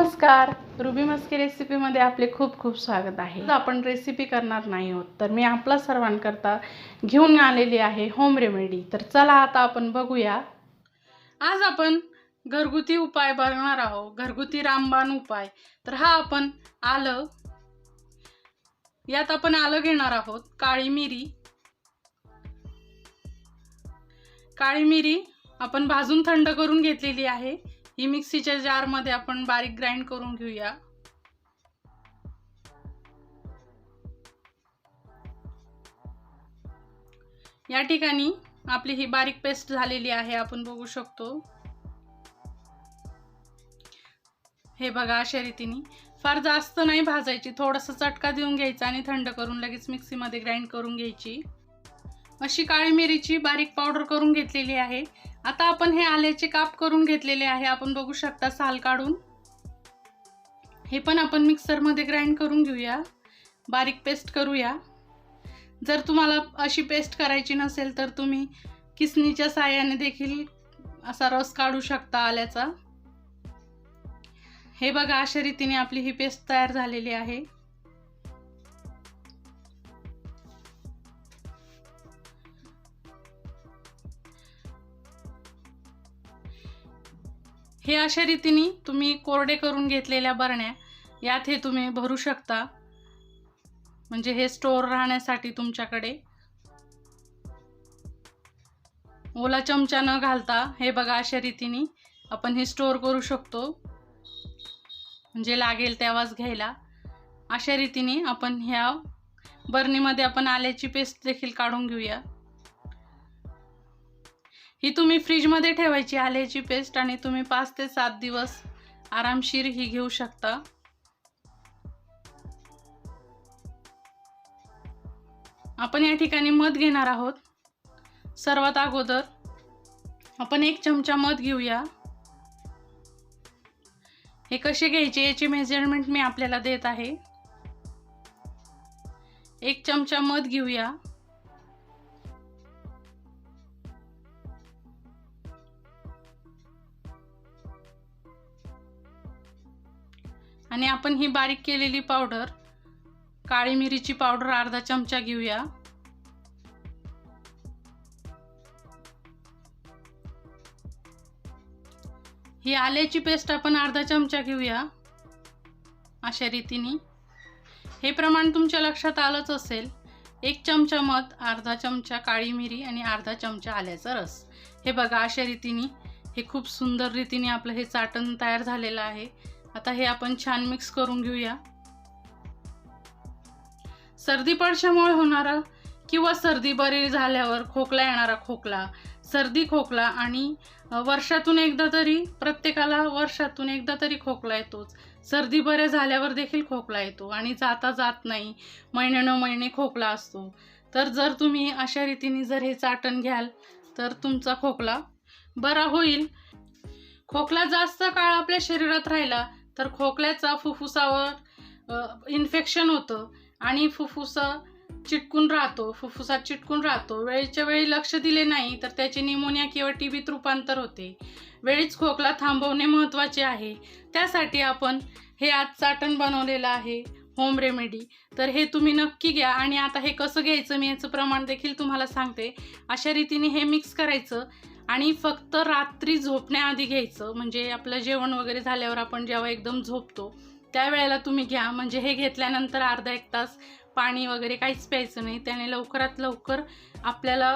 नमस्कार, रुबी मस्के रेसिपीमध्ये आपले खूप खूप स्वागत आहे। आज आपण रेसिपी करणार नाही आहोत, तर मी आपला सर्वांकरता घेऊन आलेली आहे होम रेमेडी। तर चला आता आपण बघूया। आज आपण घरगुती उपाय बघणार आहोत, घरगुती रामबाण उपाय। तर हा आपण आलं, यात आपण आलं घेणार आहोत, काळी मिरी आपण भाजून थंड करून घेतलेली आहे। ही मिक्सीच्या जार मध्ये आपण बारीक ग्राइंड करून घेऊया। या ठिकाणी आपली ही बारीक पेस्ट झालेली आहे, आपण बघू शकतो। हे बघा, अशा रीतीने फार जास्त नाही भाजायची, थोडासा चटका देऊन घ्यायचा आणि थंड करून लगेच मिक्सी मध्ये ग्राइंड करून घ्यायची। अशी काळी मिरीची बारीक पावडर करून घेतलेली आहे। आता आपण हे आल्याचे काप करून घेतलेले आहे, आपण बघू शकता साल काढून। हे पण आपण मिक्सर मध्ये ग्राइंड करून घेऊया, बारीक पेस्ट करूया। जर तुम्हाला अशी पेस्ट करायची नसेल तर तुम्ही किसणीच्या साहाय्याने देखील असा रस काढू शकता आल्याचा। हे बघा, अशा रीतीने आपली ही पेस्ट तयार झालेली आहे। हे अशा रीतीने तुम्ही कोरडे करून घेतलेल्या बरण्या यात हे तुम्ही भरू शकता, म्हणजे हे स्टोर राहण्यासाठी तुमच्याकडे। ओला चमचा न घालता हे बघा, अशा रीतीने आपण हे स्टोर करू शकतो, म्हणजे लागेल तेव्हाच घ्यायला। अशा रीतीने आपण ह्या बरणीमध्ये आपण आल्याची पेस्ट देखील काढून घेऊया। ही तुम्ही फ्रीज मध्ये ठेवायची आल्याची पेस्ट, आणि तुम्ही 5 ते 7 दिवस आरामशीर ही घेऊ शकता। आपण या ठिकाणी मध घेणार आहोत। सर्वात अगोदर आपण 1 चमचा मध घेऊया। हे कसे घ्यायचे याची मेजरमेंट मी आपल्याला देत आहे। 1 चमचा मध घेऊया। आणि आपण ही बारीक केलेली पावडर, काळी मिरीची पावडर अर्धा चमचा घेऊया। ही आल्याची पेस्ट आपण अर्धा चमचा घेऊया, अशा रीतीने। हे प्रमाण तुमच्या लक्षात आलंच असेल। 1 चमचा मध, अर्धा चमचा काळी मिरी आणि अर्धा चमचा आल्याचा रस। हे बघा, अशा रीतीने हे खूप सुंदर रीतीने आपलं हे चाटण तयार झालेलं आहे। आता हे आपण छान मिक्स करून घेऊया। सर्दी पडशामुळे होणारा किंवा सर्दी बरी झाल्यावर खोकला येणारा खोकला, सर्दी खोकला, आणि वर्षातून एकदा तरी प्रत्येकाला वर्षातून एकदा तरी खोकला येतोच। सर्दी बऱ्या झाल्यावर देखील खोकला येतो आणि जाता जात नाही, महिने खोकला असतो। तर जर तुम्ही अशा रीतीने जर हे चाटण घ्याल तर तुमचा खोकला बरा होईल। खोकला जास्त काळ आपल्या शरीरात राहिला तर खोकल्याचा फुफ्फुसावर इन्फेक्शन होतं आणि फुफ्फुसात चिटकून राहतो। वेळेच्या वेळी लक्ष दिले नाही तर त्याचे निमोनिया किंवा टीबीत रूपांतर होते। वेळीच खोकला थांबवणे महत्त्वाचे आहे। त्यासाठी आपण हे आज चाटण बनवलेलं आहे, होम रेमेडी। तर हे तुम्ही नक्की घ्या। आणि आता हे कसं घ्यायचं मी याचं प्रमाण देखील तुम्हाला सांगते। अशा रीतीने हे मिक्स करायचं आणि फक्त रात्री झोपण्याआधी घ्यायचं, म्हणजे आपलं जेवण वगैरे झाल्यावर आपण जेव्हा एकदम झोपतो त्यावेळेला तुम्ही घ्या। म्हणजे हे घेतल्यानंतर अर्धा 1 तास पाणी वगैरे काहीच प्यायचं नाही, त्याने लवकरात लवकर आपल्याला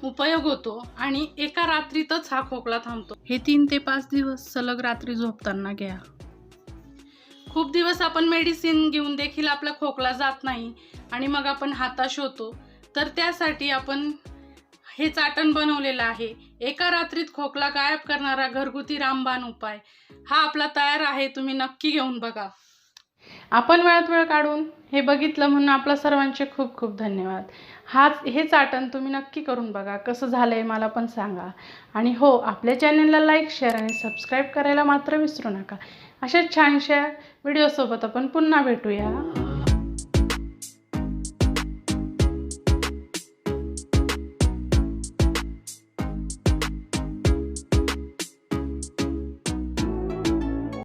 उपयोग होतो आणि एका रात्रीतच हा खोकला थांबतो। हे 3 ते 5 दिवस सलग रात्री झोपताना घ्या। खूप दिवस आपण मेडिसिन घेऊन देखील आपला खोकला जात नाही आणि मग आपण हताश होतो, तर त्यासाठी आपण हे चाटण बनवलेलं आहे। एका रात्रीत खोकला गायब करणारा घरगुती रामबाण उपाय हा आपला तयार आहे, तुम्ही नक्की घेऊन बघा। आपण वेळात वेळ काढून हे बघितलं म्हणून आपल्या सर्वांचे खूप खूप धन्यवाद। हे चाटण तुम्ही नक्की करून बघा, कसं झालंय मला पण सांगा। आणि हो, आपल्या चॅनलला लाईक, शेअर आणि सबस्क्राईब करायला मात्र विसरू नका। अशा छानशा व्हिडिओसोबत आपण पुन्हा भेटूया।